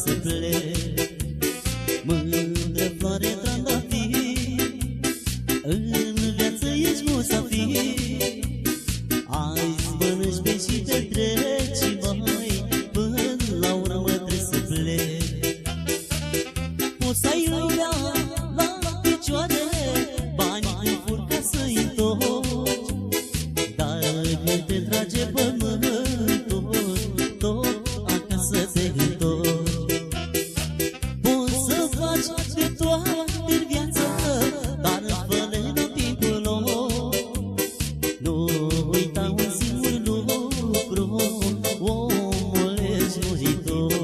să plec. Mândră floare trandafir, în viață ești musafir. Azi mănânci pe și te treci și mai până la urmă trebuie să plec. Poți să ai lumea la picioare, bani cu furca să-i întorci, dar când te trage pământul, tot acasă te întorci. Poți să faci de toate în viață, dar fă-le la timpul lor. Nu uita un singur lucru, omul ești muzitor.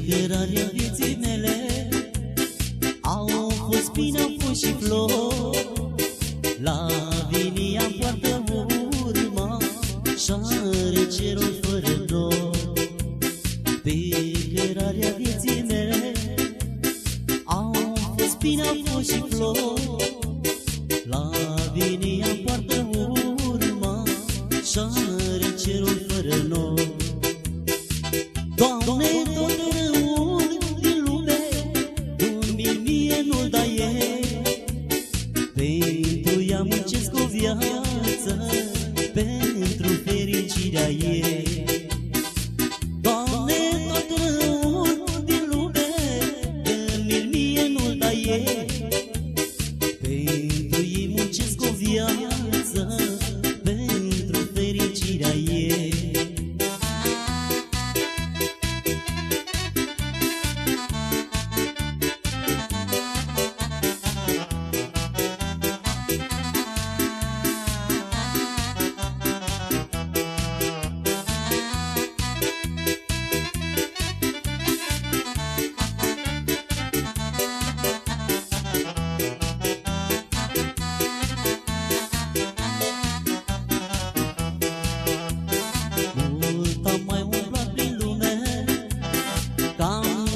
Cărarea vieții mele au fost bine, au fost și flori. La vinia poartă urma și-are cerul fără dor. Pe cărarea vieții mele au fost bine, au fost și flori. La vinia poartă urma și-are cerul fără nor. Doamne, tot răul din lume, un mil mie nu-l dai ei. Pentru ea muncesc o viață, pentru fericirea ei. Doamne, tot răul din lume, un mil mie nu-l dai ei. Pentru ei muncesc o viață, pentru fericirea ei.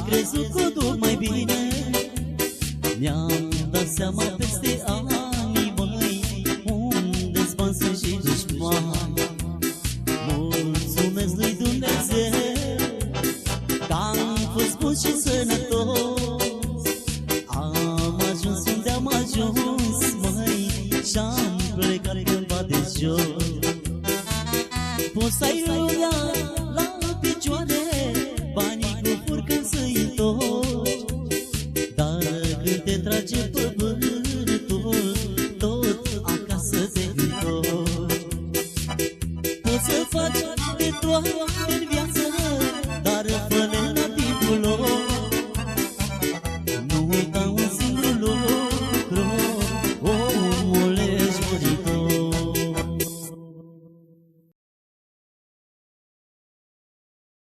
Crezut că duc mai bine, mi-am dat seama peste ani, băi, unde-s bani sunt și dușmani. Mulțumesc lui Dumnezeu că am fost bun și sănătos. Am ajuns unde am ajuns, măi, și-am plecat cândva de jos. Poți să ai lumea la picioare, banii cu furcă să-i întorci, dar când te trage pământul, tot acasă te întorci. Poți să faci de toate în viață, dar fă-le